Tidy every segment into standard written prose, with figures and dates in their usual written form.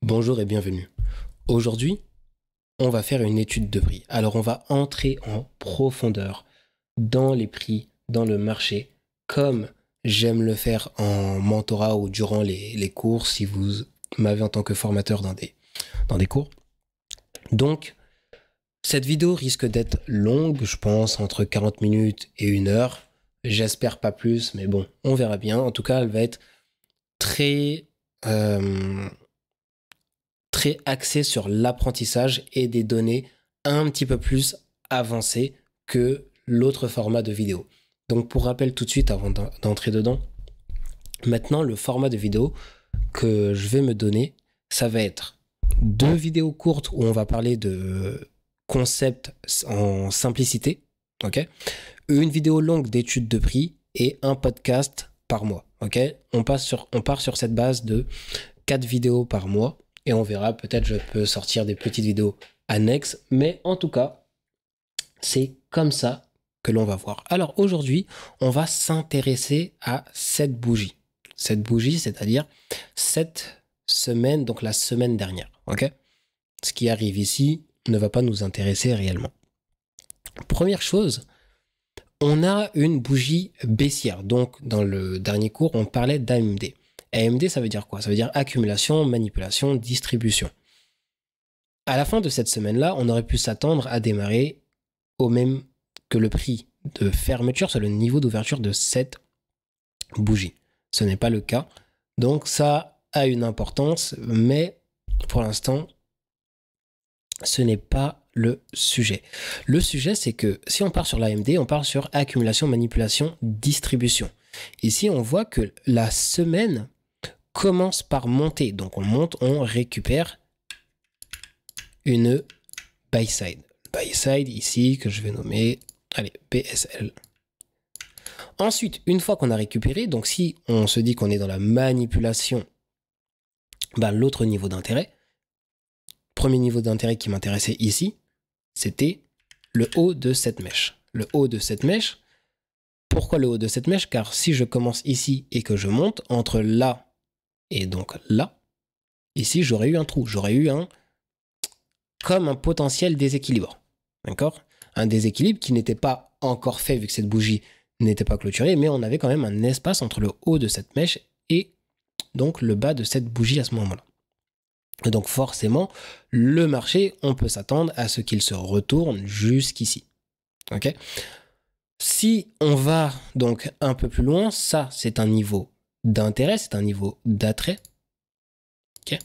Bonjour et bienvenue. Aujourd'hui, on va faire une étude de prix. Alors, on va entrer en profondeur dans les prix, dans le marché, comme j'aime le faire en mentorat ou durant les cours, si vous m'avez en tant que formateur dans des cours. Donc, cette vidéo risque d'être longue, je pense, entre 40 minutes et 1 heure. J'espère pas plus, mais bon, on verra bien. En tout cas, elle va être très... euh, très axé sur l'apprentissage et des données un petit peu plus avancées que l'autre format de vidéo. Donc pour rappel tout de suite avant d'entrer dedans, maintenant le format de vidéo que je vais me donner, ça va être 2 vidéos courtes où on va parler de concepts en simplicité, ok? Une vidéo longue d'études de prix et un podcast par mois, ok? On part sur cette base de 4 vidéos par mois et on verra, peut-être je peux sortir des petites vidéos annexes, mais en tout cas, c'est comme ça que l'on va voir. Alors aujourd'hui, on va s'intéresser à cette bougie. Cette bougie, c'est-à-dire cette semaine, donc la semaine dernière, ok? Ce qui arrive ici ne va pas nous intéresser réellement. Première chose, on a une bougie baissière. Donc, dans le dernier cours, on parlait d'AMD. AMD, ça veut dire quoi? Ça veut dire accumulation, manipulation, distribution. À la fin de cette semaine-là, on aurait pu s'attendre à démarrer au même que le prix de fermeture, c'est le niveau d'ouverture de cette bougie. Ce n'est pas le cas. Donc, ça a une importance, mais pour l'instant, ce n'est pas le sujet. Le sujet, c'est que si on part sur l'AMD, on part sur accumulation, manipulation, distribution. Ici, on voit que la semaine commence par monter. Donc, on monte, on récupère une buy side. Buy side ici, que je vais nommer, allez, BSL. Ensuite, une fois qu'on a récupéré, donc si on se dit qu'on est dans la manipulation, ben, l'autre niveau d'intérêt, premier niveau d'intérêt qui m'intéressait ici, c'était le haut de cette mèche. Le haut de cette mèche, pourquoi le haut de cette mèche? Car si je commence ici et que je monte, entre là et donc là, ici j'aurais eu un trou, j'aurais eu comme un potentiel déséquilibre. D'accord? Un déséquilibre qui n'était pas encore fait vu que cette bougie n'était pas clôturée, mais on avait quand même un espace entre le haut de cette mèche et donc le bas de cette bougie à ce moment-là. Et donc forcément, le marché, on peut s'attendre à ce qu'il se retourne jusqu'ici. Ok? Si on va donc un peu plus loin, ça c'est un niveau d'intérêt, c'est un niveau d'attrait. Ok?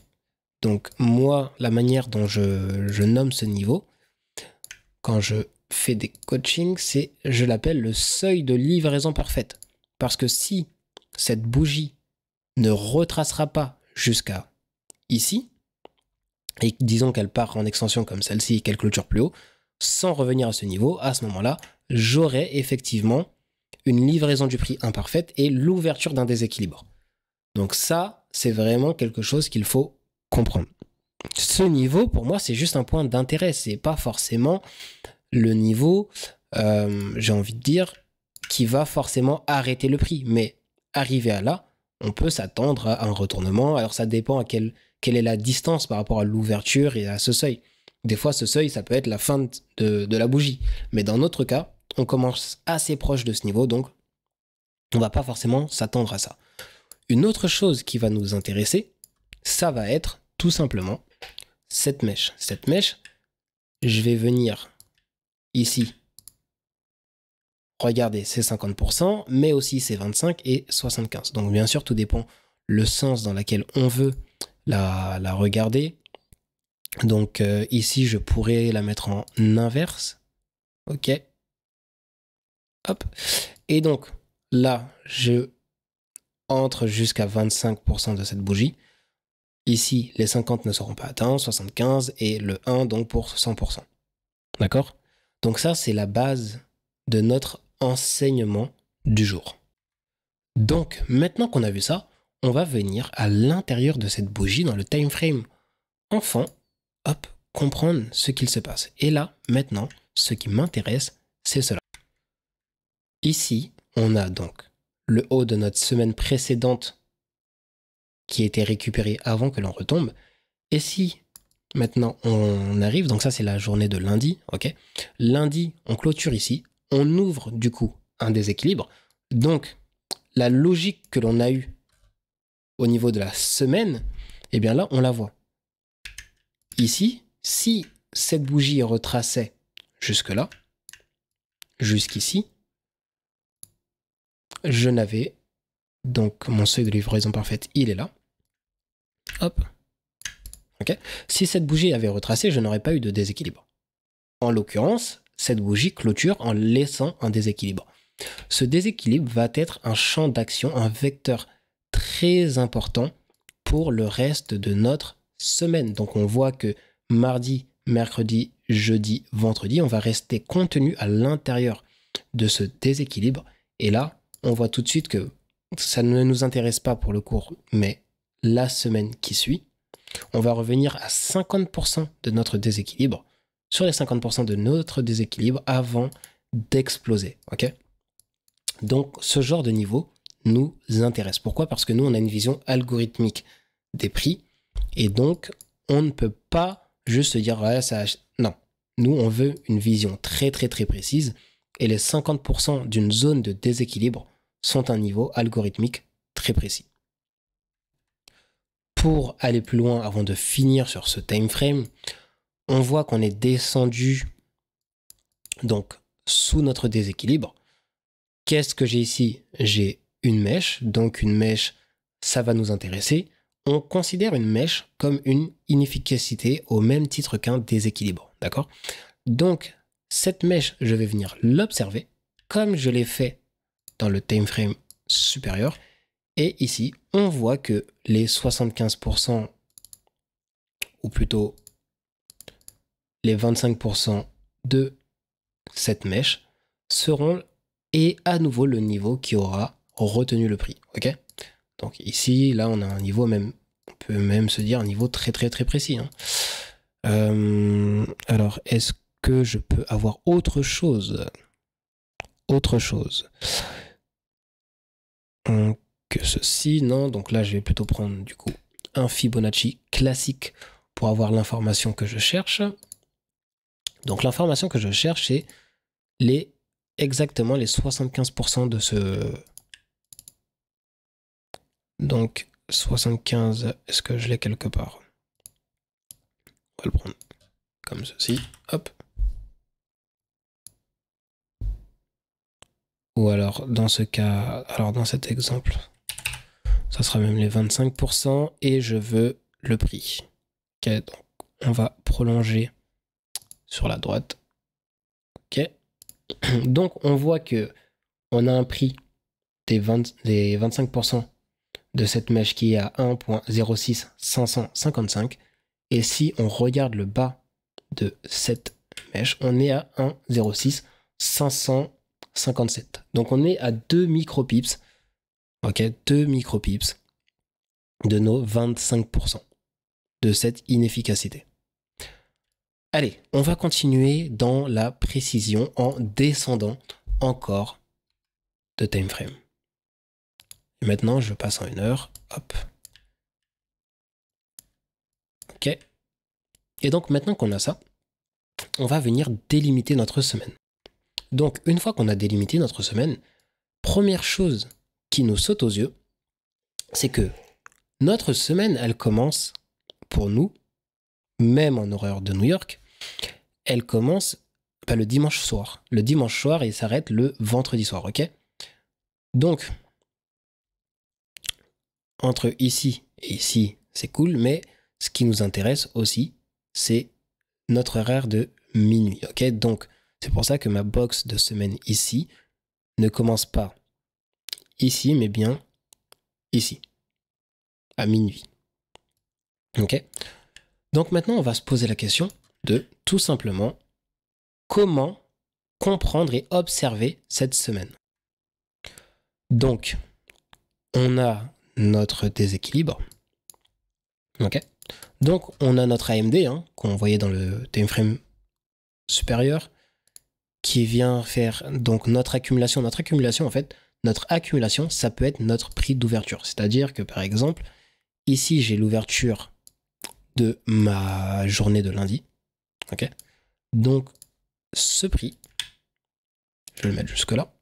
Donc moi, la manière dont je nomme ce niveau, quand je fais des coachings, je l'appelle le seuil de livraison parfaite. Parce que si cette bougie ne retracera pas jusqu'à ici, et disons qu'elle part en extension comme celle-ci et qu'elle clôture plus haut, sans revenir à ce niveau, à ce moment-là, j'aurai effectivement une livraison du prix imparfaite et l'ouverture d'un déséquilibre. Donc ça, c'est vraiment quelque chose qu'il faut comprendre. Ce niveau, pour moi, c'est juste un point d'intérêt. C'est pas forcément le niveau, j'ai envie de dire, qui va forcément arrêter le prix. Mais arrivé à là, on peut s'attendre à un retournement. Alors ça dépend à quelle est la distance par rapport à l'ouverture et à ce seuil. Des fois, ce seuil, ça peut être la fin de la bougie. Mais dans notre cas, on commence assez proche de ce niveau, donc on va pas forcément s'attendre à ça. Une autre chose qui va nous intéresser, ça va être tout simplement cette mèche. Cette mèche, je vais venir ici. Regardez, c'est 50%, mais aussi c'est 25 et 75. Donc bien sûr, tout dépend le sens dans lequel on veut la regarder. Donc ici, je pourrais la mettre en inverse. Ok. Hop. Et donc là, je entre jusqu'à 25% de cette bougie. Ici, les 50 ne seront pas atteints, 75 et le 1 donc pour 100%. D'accord? Donc ça, c'est la base de notre enseignement du jour. Donc, maintenant qu'on a vu ça, on va venir à l'intérieur de cette bougie dans le time frame enfant, hop, comprendre ce qu'il se passe. Et là, maintenant, ce qui m'intéresse, c'est cela. Ici, on a donc le haut de notre semaine précédente qui a été récupéré avant que l'on retombe. Et si maintenant on arrive, donc ça c'est la journée de lundi, ok? Lundi, on clôture ici, on ouvre du coup un déséquilibre. Donc la logique que l'on a eue au niveau de la semaine, eh bien là on la voit. Ici, si cette bougie retraçait jusque-là, jusqu'ici, je n'avais donc mon seuil de livraison parfaite, il est là. Hop. Ok. Si cette bougie avait retracé, je n'aurais pas eu de déséquilibre. En l'occurrence, cette bougie clôture en laissant un déséquilibre. Ce déséquilibre va être un champ d'action, un vecteur très important pour le reste de notre semaine. Donc on voit que mardi, mercredi, jeudi, vendredi, on va rester contenu à l'intérieur de ce déséquilibre. Et là, on voit tout de suite que ça ne nous intéresse pas pour le cours, mais la semaine qui suit, on va revenir à 50% de notre déséquilibre, sur les 50% de notre déséquilibre avant d'exploser. Ok ? Donc, ce genre de niveau nous intéresse. Pourquoi ? Parce que nous, on a une vision algorithmique des prix, et donc, on ne peut pas juste se dire, ouais, ça... Non. Nous, on veut une vision très, très, très précise, et les 50% d'une zone de déséquilibre sont un niveau algorithmique très précis. Pour aller plus loin, avant de finir sur ce time frame, on voit qu'on est descendu donc sous notre déséquilibre. Qu'est-ce que j'ai ici? J'ai une mèche, donc une mèche, ça va nous intéresser. On considère une mèche comme une inefficacité au même titre qu'un déséquilibre, d'accord? Donc, cette mèche, je vais venir l'observer, comme je l'ai fait dans le time frame supérieur. Et ici, on voit que les 75%, ou plutôt les 25% de cette mèche seront et à nouveau le niveau qui aura retenu le prix. Ok? Donc ici, là, on a un niveau même, on peut même se dire un niveau très très très précis. Hein. Alors, est-ce que je peux avoir autre chose? Autre chose que ceci? Non, donc là, je vais plutôt prendre du coup un Fibonacci classique pour avoir l'information que je cherche. Donc l'information que je cherche, c'est exactement les 75% de ce... Donc 75, est-ce que je l'ai quelque part? On va le prendre comme ceci, hop. Ou alors dans ce cas, alors dans cet exemple, ça sera même les 25% et je veux le prix. Ok, donc on va prolonger sur la droite. Ok, donc on voit que on a un prix des 25% de cette mèche qui est à 1.06555. Et si on regarde le bas de cette mèche, on est à 1.06557. Donc on est à 2 micropips, ok, 2 micropips de nos 25% de cette inefficacité. Allez, on va continuer dans la précision en descendant encore de time frame. Et maintenant, je passe en 1 heure. Hop. Ok. Et donc, maintenant qu'on a ça, on va venir délimiter notre semaine. Donc, une fois qu'on a délimité notre semaine, première chose qui nous saute aux yeux, c'est que notre semaine, elle commence, pour nous, même en horaire de New York, elle commence le dimanche soir. Le dimanche soir et s'arrête le vendredi soir, ok? Donc, entre ici et ici, c'est cool, mais ce qui nous intéresse aussi, c'est notre horaire de minuit, ok? Donc, c'est pour ça que ma box de semaine ici ne commence pas ici, mais bien ici, à minuit, ok? Donc maintenant, on va se poser la question de tout simplement comment comprendre et observer cette semaine. Donc, on a notre déséquilibre. Ok. Donc, on a notre AMD, hein, qu'on voyait dans le time frame supérieur, qui vient faire donc notre accumulation. Notre accumulation, en fait, notre accumulation, ça peut être notre prix d'ouverture. C'est-à-dire que, par exemple, ici, j'ai l'ouverture de ma journée de lundi. Ok. Donc, ce prix, je vais le mettre jusque-là,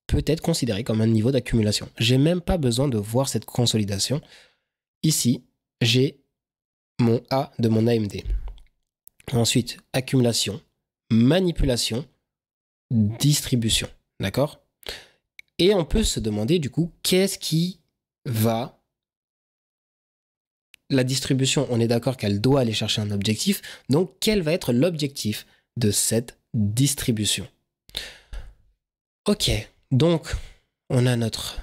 peut être considéré comme un niveau d'accumulation. J'ai même pas besoin de voir cette consolidation. Ici, j'ai mon A de mon AMD. Ensuite, accumulation, manipulation, distribution. D'accord? Et on peut se demander du coup, qu'est-ce qui va... La distribution, on est d'accord qu'elle doit aller chercher un objectif. Donc, quel va être l'objectif de cette distribution? Ok, donc on a notre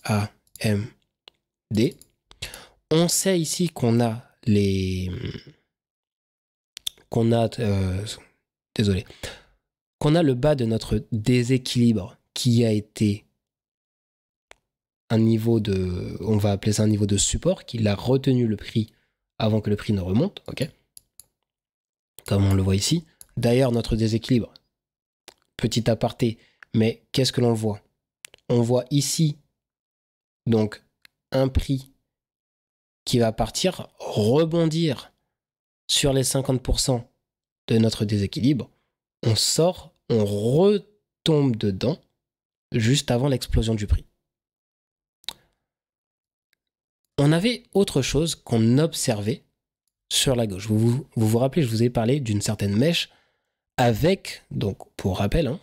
AMD. On sait ici qu'on a les... qu'on a... désolé. Qu'on a le bas de notre déséquilibre qui a été un niveau de... On va appeler ça un niveau de support, qui a retenu le prix avant que le prix ne remonte. Ok, comme on le voit ici. D'ailleurs, notre déséquilibre, petit aparté, mais qu'est-ce que l'on voit? On voit ici, donc, un prix qui va partir, rebondir sur les 50% de notre déséquilibre. On sort, on retombe dedans juste avant l'explosion du prix. On avait autre chose qu'on observait sur la gauche. Vous vous rappelez, je vous ai parlé d'une certaine mèche avec, donc pour rappel, hein,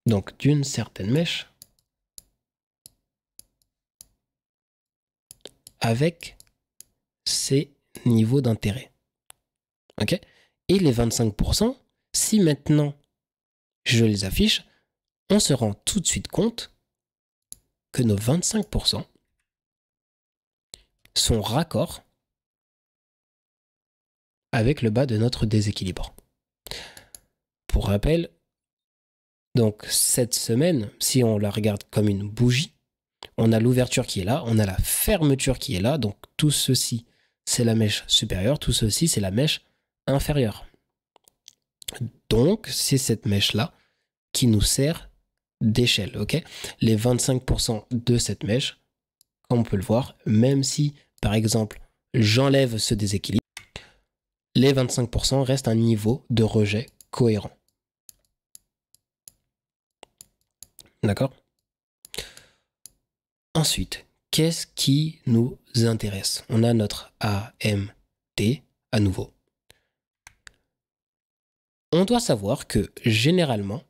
donc d'une certaine mèche avec ces niveaux d'intérêt. Ok? Et les 25%, si maintenant je les affiche, on se rend tout de suite compte que nos 25% sont raccords avec le bas de notre déséquilibre. Pour rappel, donc cette semaine, si on la regarde comme une bougie, on a l'ouverture qui est là, on a la fermeture qui est là, donc tout ceci, c'est la mèche supérieure, tout ceci, c'est la mèche inférieure. Donc, c'est cette mèche-là qui nous sert d'échelle, ok? Les 25% de cette mèche, comme on peut le voir, même si, par exemple, j'enlève ce déséquilibre, les 25% restent un niveau de rejet cohérent. D'accord? Ensuite, qu'est-ce qui nous intéresse? On a notre AMD à nouveau. On doit savoir que généralement,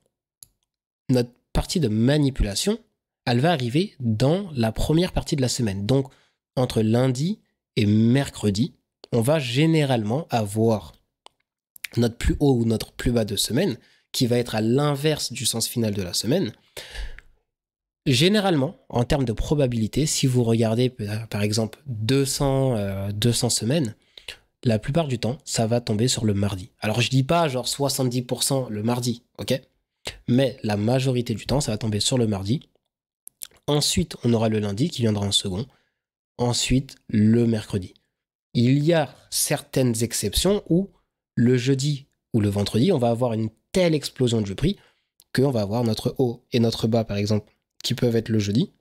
notre partie de manipulation, elle va arriver dans la première partie de la semaine. Donc, entre lundi et mercredi, on va généralement avoir notre plus haut ou notre plus bas de semaine, qui va être à l'inverse du sens final de la semaine. Généralement, en termes de probabilité, si vous regardez par exemple 200 semaines, la plupart du temps, ça va tomber sur le mardi. Alors je dis pas genre 70% le mardi, ok? Mais la majorité du temps, ça va tomber sur le mardi. Ensuite, on aura le lundi qui viendra en second. Ensuite, le mercredi. Il y a certaines exceptions où le jeudi ou le vendredi, on va avoir une telle explosion du prix qu'on va avoir notre haut et notre bas, par exemple, qui peuvent être le jeudi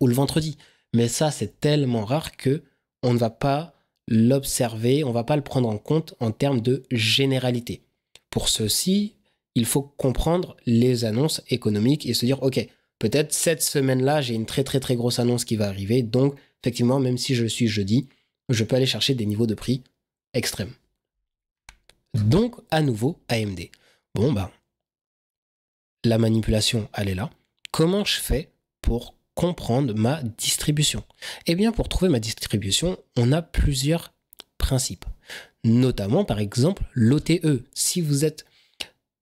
ou le vendredi. Mais ça, c'est tellement rare que on ne va pas l'observer, on ne va pas le prendre en compte en termes de généralité. Pour ceci, il faut comprendre les annonces économiques et se dire, ok, peut-être cette semaine-là, j'ai une très très très grosse annonce qui va arriver, donc effectivement, même si je suis jeudi, je peux aller chercher des niveaux de prix extrêmes. Donc, à nouveau, AMD. Bon, bah, la manipulation, elle est là. Comment je fais pour comprendre ma distribution? Eh bien, pour trouver ma distribution, on a plusieurs principes. Notamment, par exemple, l'OTE. Si vous êtes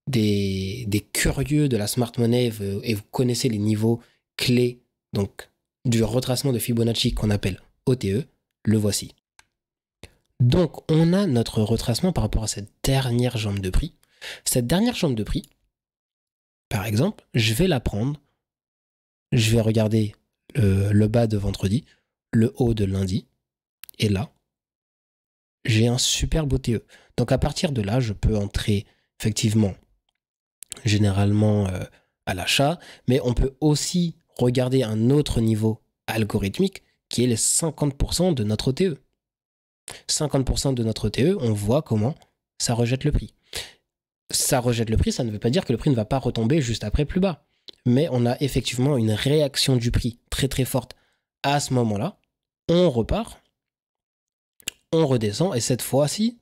des curieux de la smart money et vous connaissez les niveaux clés donc du retracement de Fibonacci qu'on appelle OTE, le voici. Donc, on a notre retracement par rapport à cette dernière jambe de prix. Cette dernière jambe de prix, par exemple, je vais la prendre, je vais regarder le bas de vendredi, le haut de lundi, et là, j'ai un superbe OTE. Donc, à partir de là, je peux entrer effectivement généralement à l'achat, mais on peut aussi regarder un autre niveau algorithmique qui est les 50% de notre OTE. 50% de notre OTE, on voit comment ça rejette le prix. Ça rejette le prix, ça ne veut pas dire que le prix ne va pas retomber juste après plus bas. Mais on a effectivement une réaction du prix très très forte à ce moment-là. On repart, on redescend, et cette fois-ci,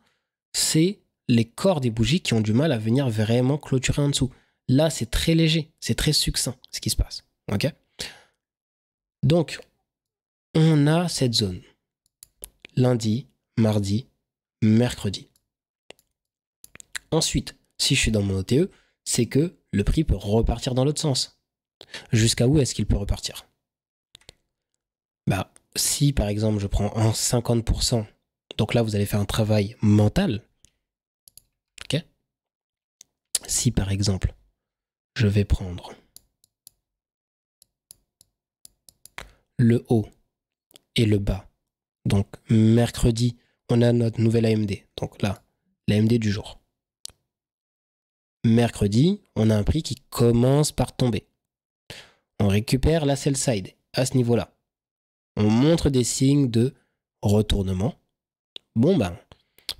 c'est les corps des bougies qui ont du mal à venir vraiment clôturer en dessous. Là, c'est très léger, c'est très succinct ce qui se passe. Ok ? Donc, on a cette zone. Lundi, mardi, mercredi. Ensuite, si je suis dans mon OTE, c'est que le prix peut repartir dans l'autre sens. Jusqu'à où est-ce qu'il peut repartir ? Bah, si par exemple je prends en 50%, donc là vous allez faire un travail mental. Ok ? Si par exemple je vais prendre le haut et le bas, donc mercredi on a notre nouvelle AMD, donc là l'AMD du jour. Mercredi on a un prix qui commence par tomber. On récupère la sell side à ce niveau-là. On montre des signes de retournement. Bon ben,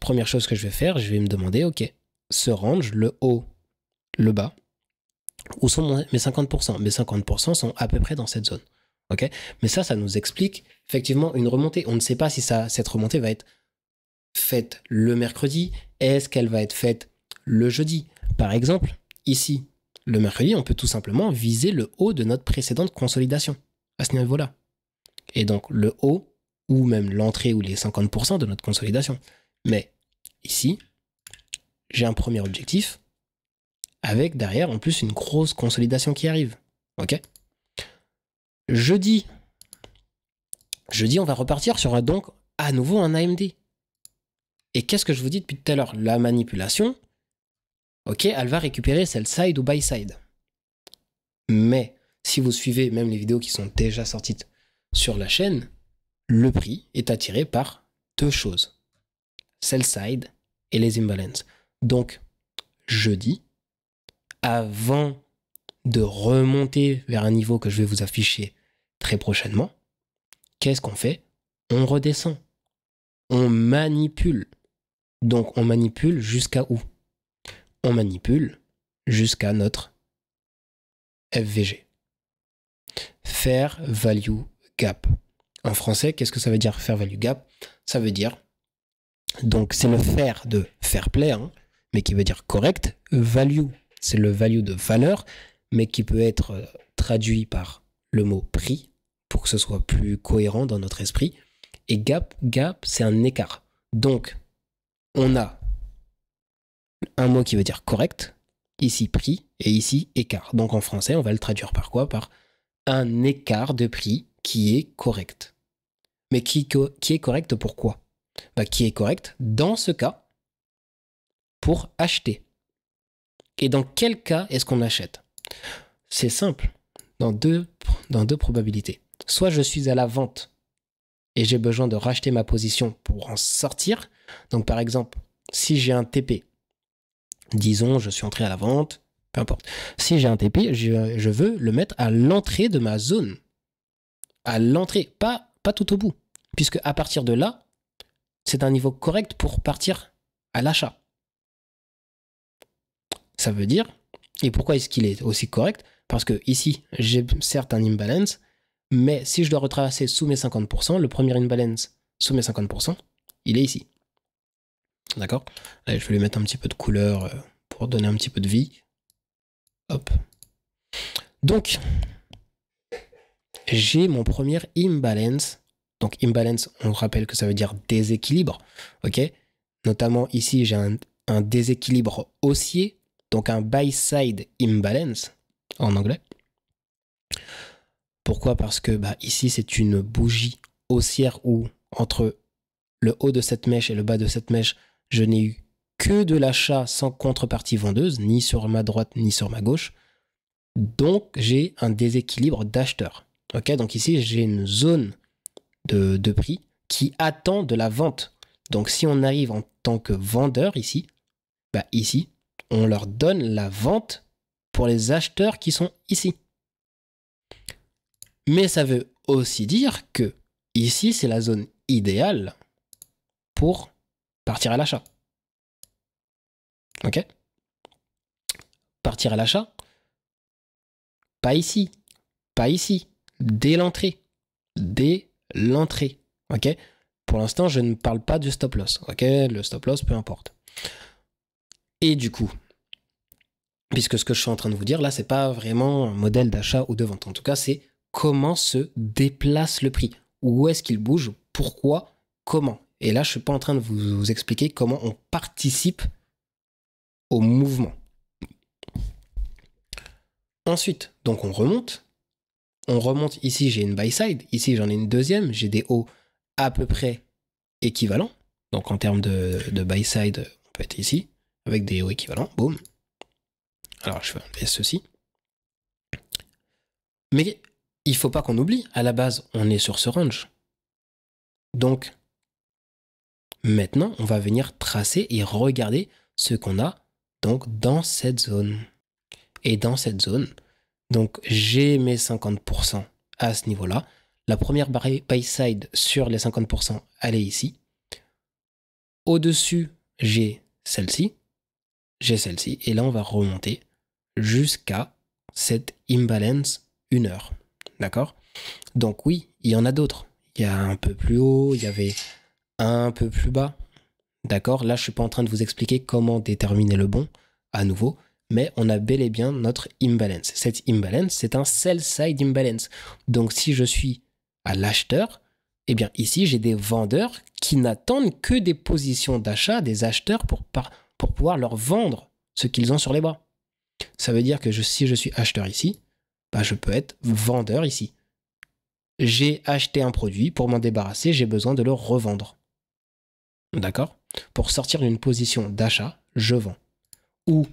première chose que je vais faire, je vais me demander, ok, ce range, le haut, le bas, où sont mes 50%? Mes 50% sont à peu près dans cette zone. Ok, mais ça nous explique effectivement une remontée. On ne sait pas si cette remontée va être faite le mercredi. Est-ce qu'elle va être faite le jeudi? Par exemple, ici, le mercredi, on peut tout simplement viser le haut de notre précédente consolidation à ce niveau-là. Et donc le haut, ou même l'entrée ou les 50% de notre consolidation. Mais ici, j'ai un premier objectif avec derrière en plus une grosse consolidation qui arrive. Ok ? Jeudi, on va repartir sur donc à nouveau un AMD. Et qu'est-ce que je vous dis depuis tout à l'heure? La manipulation, ok, elle va récupérer sell side ou buy side. Mais si vous suivez même les vidéos qui sont déjà sorties sur la chaîne, le prix est attiré par deux choses. Sell side et les imbalances. Donc, jeudi, avant de remonter vers un niveau que je vais vous afficher très prochainement, qu'est-ce qu'on fait? On redescend. On manipule. Donc, on manipule jusqu'à où? On manipule jusqu'à notre FVG. Fair Value Gap. En français, qu'est-ce que ça veut dire Fair Value Gap? Ça veut dire, donc c'est le fair de fair play, hein, mais qui veut dire correct. Value, c'est le value de valeur, mais qui peut être traduit par le mot prix, pour que ce soit plus cohérent dans notre esprit. Et gap, c'est un écart. Donc, on a un mot qui veut dire correct, ici prix, et ici écart. Donc en français, on va le traduire par quoi? Par un écart de prix qui est correct. Mais qui est correct pourquoi? Qui est correct dans ce cas pour acheter. Et dans quel cas est-ce qu'on achète? C'est simple, dans deux probabilités. Soit je suis à la vente et j'ai besoin de racheter ma position pour en sortir. Donc par exemple, si j'ai un TP, disons je suis entré à la vente, peu importe. Si j'ai un TP, je veux le mettre à l'entrée de ma zone. À l'entrée, pas tout au bout. Puisque à partir de là, c'est un niveau correct pour partir à l'achat. Ça veut dire, et pourquoi est-ce qu'il est aussi correct? Parce que ici, j'ai certes un imbalance, mais si je dois retracer sous mes 50%, le premier imbalance sous mes 50%, il est ici. D'accord? Allez, je vais lui mettre un petit peu de couleur pour donner un petit peu de vie. Hop. Donc, j'ai mon premier imbalance. Donc, imbalance, on rappelle que ça veut dire déséquilibre. Ok? Notamment ici, j'ai un déséquilibre haussier. Donc, un buy-side imbalance en anglais. Pourquoi? Parce que ici, c'est une bougie haussière où entre le haut de cette mèche et le bas de cette mèche, je n'ai eu que de l'achat sans contrepartie vendeuse, ni sur ma droite, ni sur ma gauche. Donc, j'ai un déséquilibre d'acheteur. Ok, donc ici, j'ai une zone de prix qui attend de la vente. Donc, si on arrive en tant que vendeur ici, ici, on leur donne la vente pour les acheteurs qui sont ici. Mais ça veut aussi dire que ici, c'est la zone idéale pour partir à l'achat. Ok? Partir à l'achat, pas ici, pas ici, dès l'entrée. Dès l'entrée. Ok? Pour l'instant, je ne parle pas du stop loss. Ok? Le stop loss, peu importe. Et du coup, puisque ce que je suis en train de vous dire là, c'est pas vraiment un modèle d'achat ou de vente. En tout cas, c'est comment se déplace le prix. Où est-ce qu'il bouge? Pourquoi? Comment? Et là, je suis pas en train de vous expliquer comment on participe au mouvement. Ensuite, donc on remonte. On remonte ici, j'ai une buy side. Ici, j'en ai une deuxième. J'ai des hauts à peu près équivalents. Donc en termes de buy side, on peut être ici, avec des hauts équivalents. Boum. Alors, je vais enlever ceci. Mais il ne faut pas qu'on oublie, à la base, on est sur ce range. Donc, maintenant, on va venir tracer et regarder ce qu'on a donc dans cette zone. Et dans cette zone, donc j'ai mes 50% à ce niveau-là. La première buy side sur les 50%, elle est ici. Au-dessus, j'ai celle-ci. J'ai celle-ci. Et là, on va remonter jusqu'à cette imbalance 1 heure. D'accord? Donc oui, il y en a d'autres. Il y a un peu plus haut, il y avait un peu plus bas. D'accord? Là, je ne suis pas en train de vous expliquer comment déterminer le bon, à nouveau, mais on a bel et bien notre imbalance. Cette imbalance, c'est un sell-side imbalance. Donc si je suis à l'acheteur, eh bien ici, j'ai des vendeurs qui n'attendent que des positions d'achat des acheteurs pour pouvoir leur vendre ce qu'ils ont sur les bras. Ça veut dire que si je suis acheteur ici, bah, je peux être vendeur ici. J'ai acheté un produit, pour m'en débarrasser, j'ai besoin de le revendre. D'accord? Pour sortir d'une position d'achat, je vends. Ou,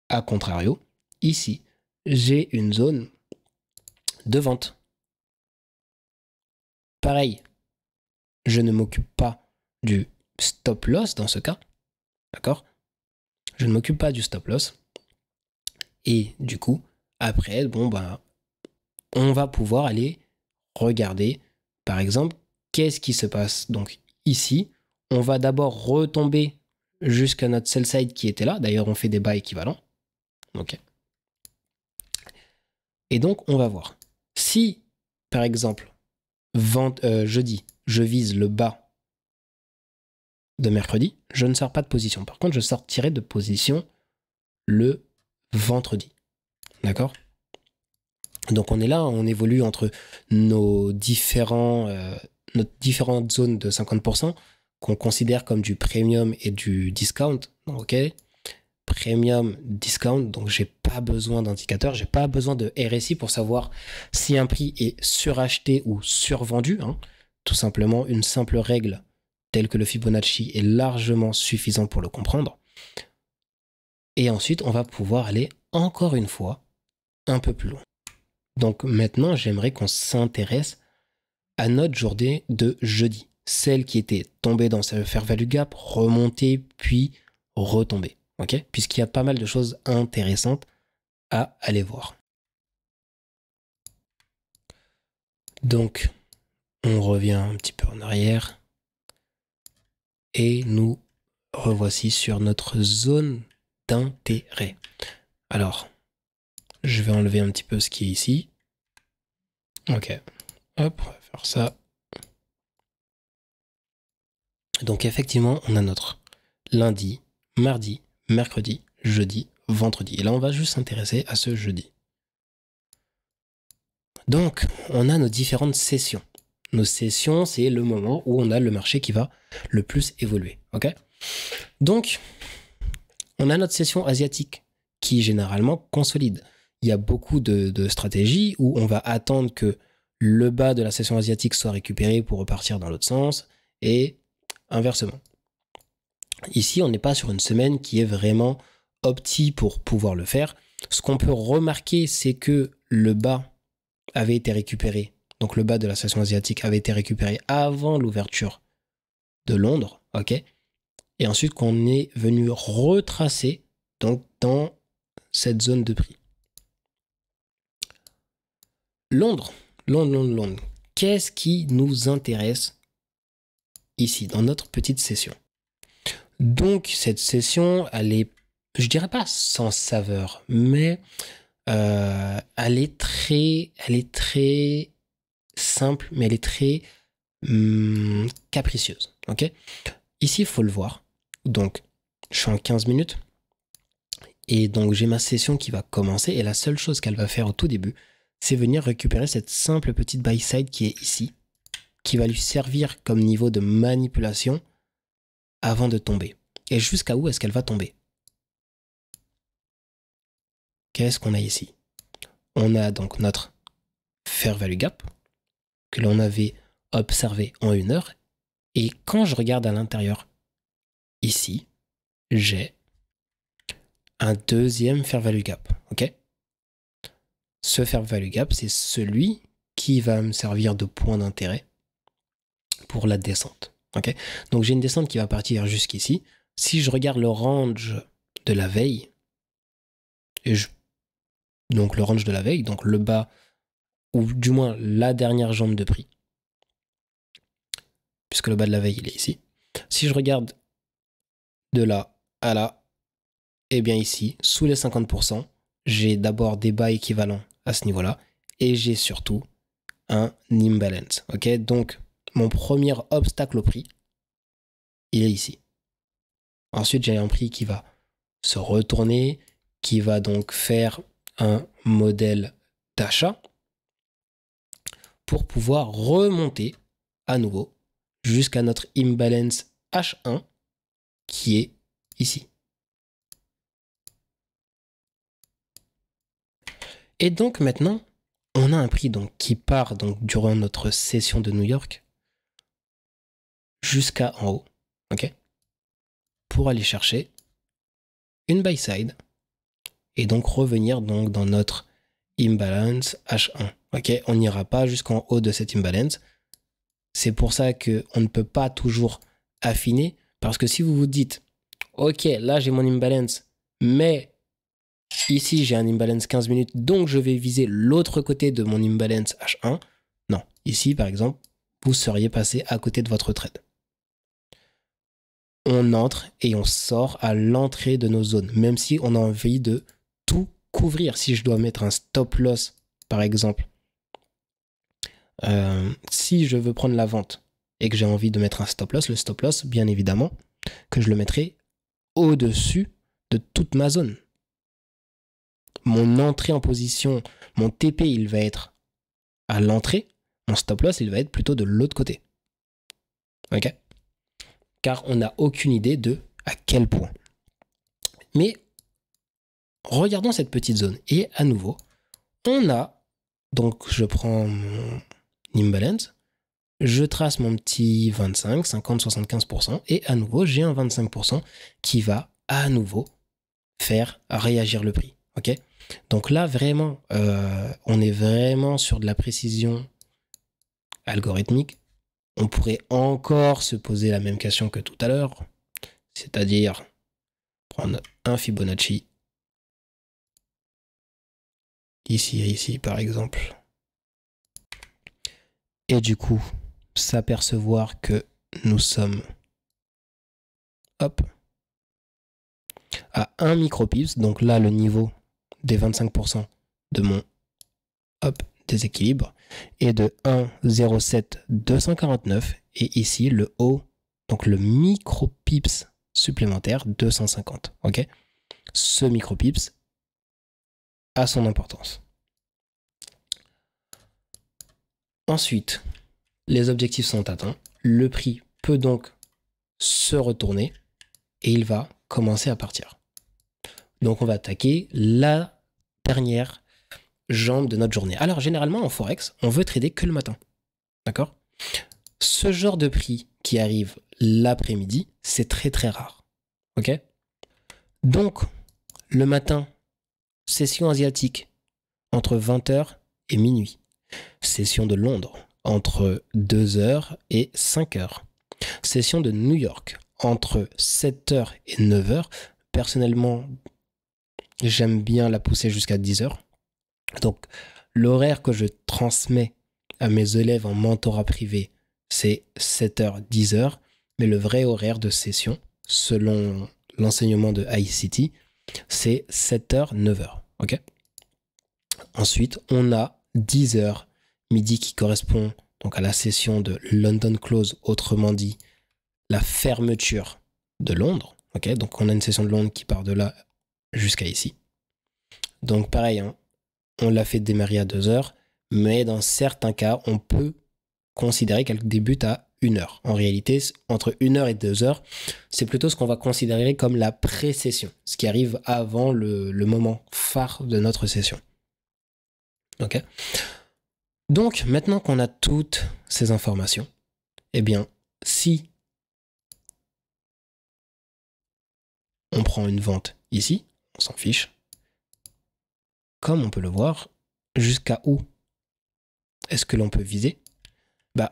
à contrario, ici, j'ai une zone de vente. Pareil, je ne m'occupe pas du stop loss dans ce cas. D'accord? Je ne m'occupe pas du stop loss. Et du coup, après, bon, bah, on va pouvoir aller regarder, par exemple, qu'est-ce qui se passe. Donc ici, on va d'abord retomber jusqu'à notre sell side qui était là. D'ailleurs, on fait des bas équivalents. Ok. Et donc, on va voir. Si, par exemple, jeudi, je vise le bas de mercredi, je ne sors pas de position. Par contre, je sortirai de position le vendredi. D'accord? Donc, on est là, on évolue entre nos différentes zones de 50% qu'on considère comme du premium et du discount. Ok? Premium, discount, donc j'ai pas besoin d'indicateur, j'ai pas besoin de RSI pour savoir si un prix est suracheté ou survendu. Hein. Tout simplement, une simple règle telle que le Fibonacci est largement suffisant pour le comprendre. Et ensuite, on va pouvoir aller encore une fois un peu plus loin. Donc maintenant, j'aimerais qu'on s'intéresse à notre journée de jeudi, celle qui était tombée dans ce fair value gap, remontée puis retombée. Okay, puisqu'il y a pas mal de choses intéressantes à aller voir. Donc, on revient un petit peu en arrière et nous revoici sur notre zone d'intérêt. Alors, je vais enlever un petit peu ce qui est ici. Ok, hop, on va faire ça. Donc effectivement, on a notre lundi, mardi, mercredi, jeudi, vendredi. Et là, on va juste s'intéresser à ce jeudi. Donc, on a nos différentes sessions. Nos sessions, c'est le moment où on a le marché qui va le plus évoluer. Okay? Donc, on a notre session asiatique qui généralement consolide. Il y a beaucoup de stratégies où on va attendre que le bas de la session asiatique soit récupéré pour repartir dans l'autre sens et inversement. Ici, on n'est pas sur une semaine qui est vraiment opti pour pouvoir le faire. Ce qu'on peut remarquer, c'est que le bas avait été récupéré, donc le bas de la session asiatique avait été récupéré avant l'ouverture de Londres, ok, et ensuite qu'on est venu retracer donc dans cette zone de prix. Londres. qu'est-ce qui nous intéresse ici, dans notre petite session? Donc, cette session, elle est, je dirais pas sans saveur, mais elle est très simple, mais elle est très capricieuse. Ok? Ici, il faut le voir. Donc, je suis en 15 minutes. Et donc, j'ai ma session qui va commencer. Et la seule chose qu'elle va faire au tout début, c'est venir récupérer cette simple petite buy side qui est ici, qui va lui servir comme niveau de manipulation avant de tomber. Et jusqu'à où est-ce qu'elle va tomber? Qu'est-ce qu'on a ici? On a donc notre fair value gap que l'on avait observé en 1 heure. Et quand je regarde à l'intérieur, ici, j'ai un deuxième fair value gap. Ok? Ce fair value gap, c'est celui qui va me servir de point d'intérêt pour la descente. Ok? Donc j'ai une descente qui va partir jusqu'ici. Si je regarde le range de la veille, donc le range de la veille, donc le bas, ou du moins la dernière jambe de prix, puisque le bas de la veille, il est ici. Si je regarde de là à là, et bien ici, sous les 50%, j'ai d'abord des bas équivalents à ce niveau-là, et j'ai surtout un imbalance. Ok? Donc, mon premier obstacle au prix, il est ici. Ensuite, j'ai un prix qui va se retourner, qui va donc faire un modèle d'achat pour pouvoir remonter à nouveau jusqu'à notre imbalance H1 qui est ici. Et donc maintenant, on a un prix donc, qui part donc, durant notre session de New York jusqu'à en haut, ok, pour aller chercher une buy side et donc revenir donc dans notre imbalance H1. Ok, on n'ira pas jusqu'en haut de cet imbalance. C'est pour ça qu'on ne peut pas toujours affiner, parce que si vous vous dites, ok, là j'ai mon imbalance, mais ici j'ai un imbalance 15 minutes, donc je vais viser l'autre côté de mon imbalance H1. Non, ici par exemple, vous seriez passé à côté de votre trade. On entre et on sort à l'entrée de nos zones, même si on a envie de tout couvrir. Si je dois mettre un stop loss, par exemple, si je veux prendre la vente et que j'ai envie de mettre un stop loss, le stop loss, bien évidemment, que je le mettrai au-dessus de toute ma zone. Mon entrée en position, mon TP, il va être à l'entrée. Mon stop loss, il va être plutôt de l'autre côté. Ok? Car on n'a aucune idée de à quel point. Mais regardons cette petite zone. Et à nouveau, on a, donc je prends mon imbalance, je trace mon petit 25, 50, 75%, et à nouveau, j'ai un 25% qui va à nouveau faire réagir le prix. Ok? Donc là, vraiment, on est vraiment sur de la précision algorithmique. On pourrait encore se poser la même question que tout à l'heure, c'est-à-dire prendre un Fibonacci, ici par exemple, et du coup, s'apercevoir que nous sommes à 1 micropips, donc là le niveau des 25% de mon déséquilibre est de 1,07249 et ici le haut, donc le micropips supplémentaire 250. Ok, ce micropips a son importance. Ensuite, les objectifs sont atteints, le prix peut donc se retourner et il va commencer à partir. Donc on va attaquer la dernière jambe de notre journée. Alors généralement en Forex, on veut trader que le matin. D'accord? Ce genre de prix qui arrive l'après-midi, c'est très très rare. Ok? Donc, le matin, session asiatique entre 20h et minuit. Session de Londres entre 2h et 5h. Session de New York entre 7h et 9h. Personnellement, j'aime bien la pousser jusqu'à 10h. Donc, l'horaire que je transmets à mes élèves en mentorat privé, c'est 7h, 10h, mais le vrai horaire de session, selon l'enseignement de ICT, c'est 7h, 9h. Ok. Ensuite, on a 10h midi qui correspond donc à la session de London Close, autrement dit la fermeture de Londres. Ok, donc on a une session de Londres qui part de là jusqu'à ici. Donc pareil, hein, on l'a fait démarrer à 2h, mais dans certains cas, on peut considérer qu'elle débute à 1h. En réalité, entre 1h et 2h, c'est plutôt ce qu'on va considérer comme la pré-session, ce qui arrive avant le moment phare de notre session. Ok. Donc, maintenant qu'on a toutes ces informations, eh bien, si on prend une vente ici, on s'en fiche, comme on peut le voir, jusqu'à où est-ce que l'on peut viser? Bah,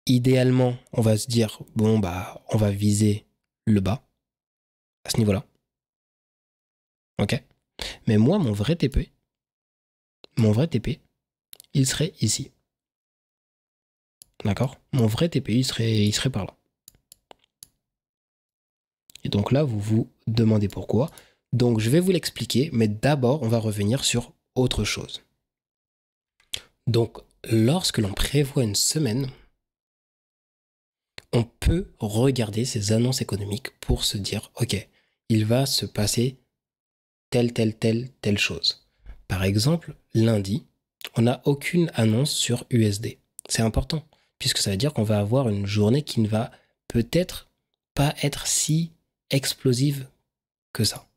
idéalement, on va se dire, bon, bah, on va viser le bas, à ce niveau-là. Ok? Mais moi, mon vrai TP, il serait ici. D'accord? Mon vrai TP, il serait par là. Et donc là, vous vous demandez pourquoi. Donc, je vais vous l'expliquer, mais d'abord, on va revenir sur autre chose. Donc, lorsque l'on prévoit une semaine, on peut regarder ces annonces économiques pour se dire, ok, il va se passer telle chose. Par exemple, lundi, on n'a aucune annonce sur USD. C'est important, puisque ça veut dire qu'on va avoir une journée qui ne va peut-être pas être si explosive que ça.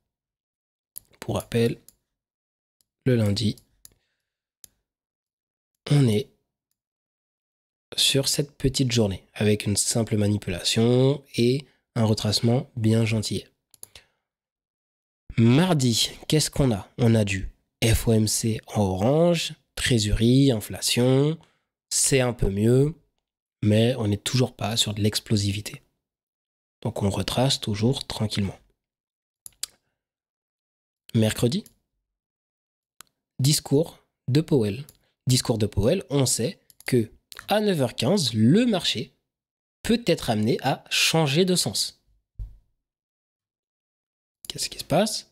Pour rappel, le lundi, on est sur cette petite journée avec une simple manipulation et un retracement bien gentil. Mardi, qu'est-ce qu'on a? On a du FOMC en orange, trésorerie, inflation, c'est un peu mieux, mais on n'est toujours pas sur de l'explosivité. Donc on retrace toujours tranquillement. Mercredi, discours de Powell. Discours de Powell, on sait que à 9h15, le marché peut être amené à changer de sens. Qu'est-ce qui se passe?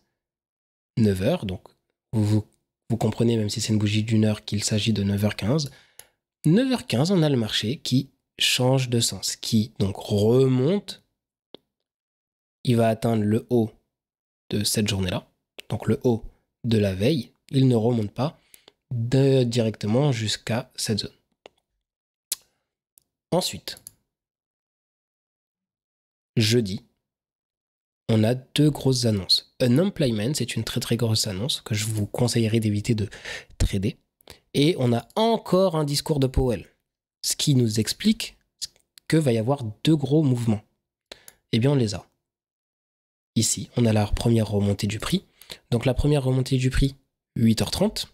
9h, donc vous comprenez, même si c'est une bougie d'une heure, qu'il s'agit de 9h15. 9h15, on a le marché qui change de sens, qui donc remonte. Il va atteindre le haut de cette journée-là, donc le haut de la veille. Il ne remonte pas directement jusqu'à cette zone. Ensuite, jeudi, on a deux grosses annonces. Unemployment, c'est une très grosse annonce que je vous conseillerais d'éviter de trader. Et on a encore un discours de Powell, ce qui nous explique que va y avoir deux gros mouvements. Eh bien, on les a. Ici, on a la première remontée du prix. Donc la première remontée du prix, 8h30.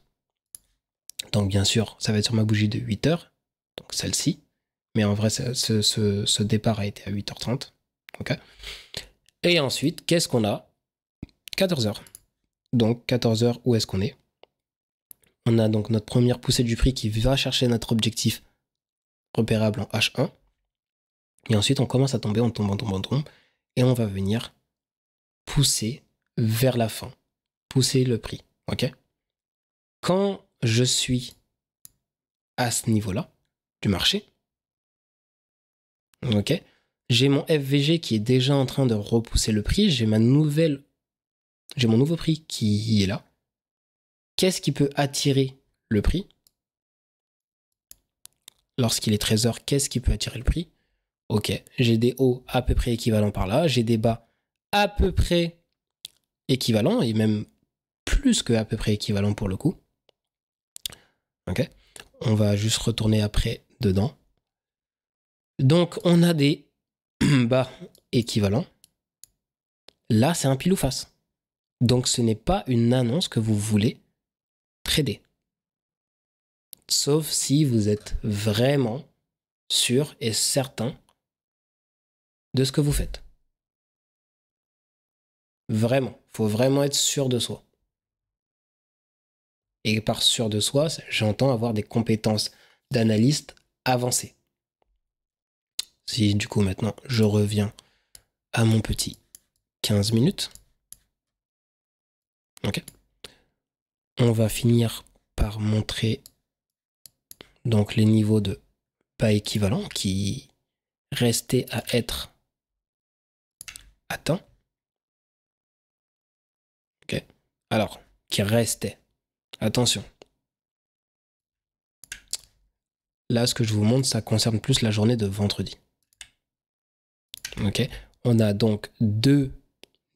Donc bien sûr, ça va être sur ma bougie de 8h, donc celle-ci. Mais en vrai, ce départ a été à 8h30. Okay. Et ensuite, qu'est-ce qu'on a? 14h. Donc 14h, où est-ce qu'on est? On a donc notre première poussée du prix qui va chercher notre objectif repérable en H1. Et ensuite, on commence à tomber, on tombe. Et on va venir pousser vers la fin. Pousser le prix. Ok? Quand je suis à ce niveau-là du marché, ok, j'ai mon FVG qui est déjà en train de repousser le prix, j'ai mon nouveau prix qui est là. Qu'est-ce qui peut attirer le prix? Lorsqu'il est 13h, qu'est-ce qui peut attirer le prix? Ok, j'ai des hauts à peu près équivalents par là, j'ai des bas à peu près équivalents, et même plus que à peu près équivalents pour le coup. Ok, on va juste retourner après dedans. Donc on a des bas équivalents. Là, c'est un pile ou face. Donc ce n'est pas une annonce que vous voulez trader. Sauf si vous êtes vraiment sûr et certain de ce que vous faites. Vraiment. Il faut vraiment être sûr de soi. Et par sûr de soi, j'entends avoir des compétences d'analyste avancé. Si du coup maintenant je reviens à mon petit 15 minutes, ok, on va finir par montrer donc les niveaux de pas équivalent qui restaient à être atteints. Ok, alors qui restaient. Attention. Là, ce que je vous montre, ça concerne plus la journée de vendredi. Ok, on a donc 2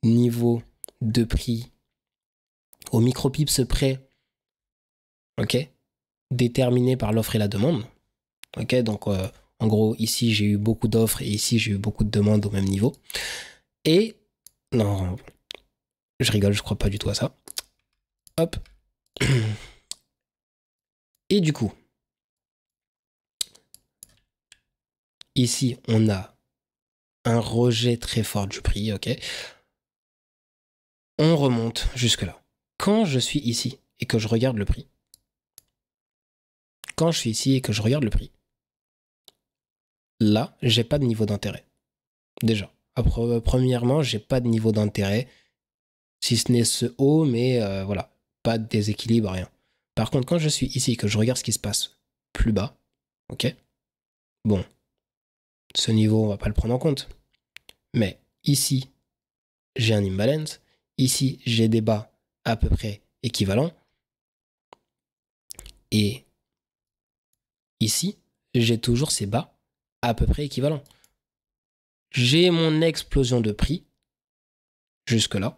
niveaux de prix au micropips près, ok, déterminés par l'offre et la demande. Ok, donc en gros, ici j'ai eu beaucoup d'offres et ici j'ai eu beaucoup de demandes au même niveau. Et non, je rigole, je crois pas du tout à ça. Hop. Et du coup, ici on a un rejet très fort du prix, ok. On remonte jusque là. Quand je suis ici et que je regarde le prix, là, j'ai pas de niveau d'intérêt. Déjà. Premièrement, j'ai pas de niveau d'intérêt, si ce n'est ce haut, mais voilà, pas de déséquilibre, rien. Par contre, quand je suis ici et que je regarde ce qui se passe plus bas, ok, bon, ce niveau, on va pas le prendre en compte. Mais ici, j'ai un imbalance. Ici, j'ai des bas à peu près équivalents. Et ici, j'ai toujours ces bas à peu près équivalents. J'ai mon explosion de prix jusque-là,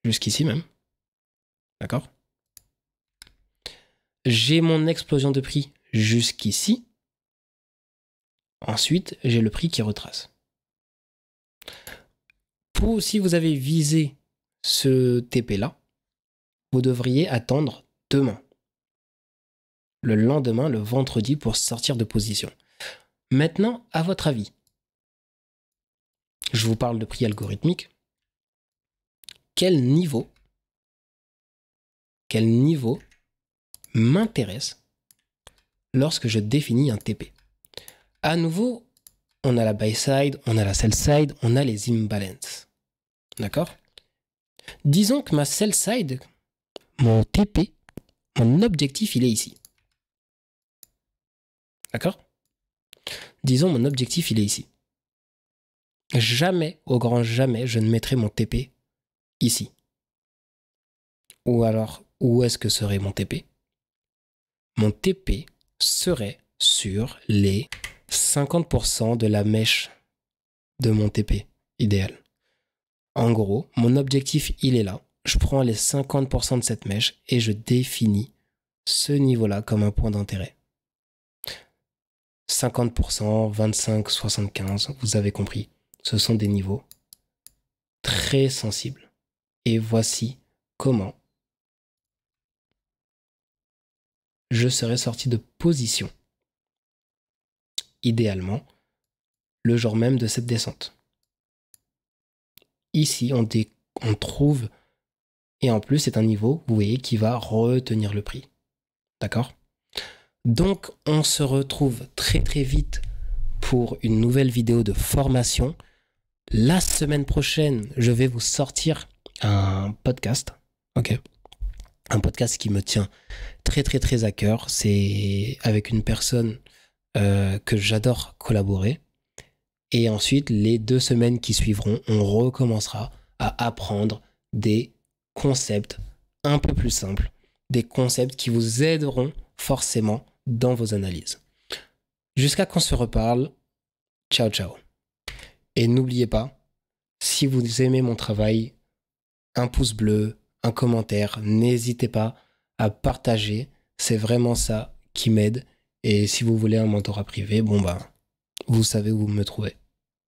jusqu'ici même. D'accord? J'ai mon explosion de prix jusqu'ici. Ensuite, j'ai le prix qui retrace. Si vous avez visé ce TP-là, vous devriez attendre demain. Le lendemain, le vendredi, pour sortir de position. Maintenant, à votre avis, je vous parle de prix algorithmique. Quel niveau m'intéresse lorsque je définis un TP? À nouveau, on a la buy side, on a la sell side, on a les imbalances. D'accord? Disons que ma sell side, mon TP, mon objectif, il est ici. D'accord? Disons, mon objectif, il est ici. Jamais, au grand jamais, je ne mettrai mon TP ici. Ou alors, où est-ce que serait mon TP? Mon TP serait sur les 50% de la mèche de mon TP idéal. En gros, mon objectif, il est là. Je prends les 50% de cette mèche et je définis ce niveau-là comme un point d'intérêt. 50%, 25, 75, vous avez compris. Ce sont des niveaux très sensibles. Et voici comment je serais sorti de position, idéalement, le jour même de cette descente. Ici, on trouve, et en plus, c'est un niveau, vous voyez, qui va retenir le prix. D'accord? Donc, on se retrouve très très vite pour une nouvelle vidéo de formation. La semaine prochaine, je vais vous sortir un podcast. Ok. Un podcast qui me tient très très très à cœur. C'est avec une personne que j'adore collaborer. Et ensuite, les 2 semaines qui suivront, on recommencera à apprendre des concepts un peu plus simples, des concepts qui vous aideront forcément dans vos analyses. Jusqu'à qu'on se reparle, ciao ciao. Et n'oubliez pas, si vous aimez mon travail, un pouce bleu, un commentaire, n'hésitez pas à partager, c'est vraiment ça qui m'aide. Et si vous voulez un mentorat privé, bon bah, vous savez où me trouver.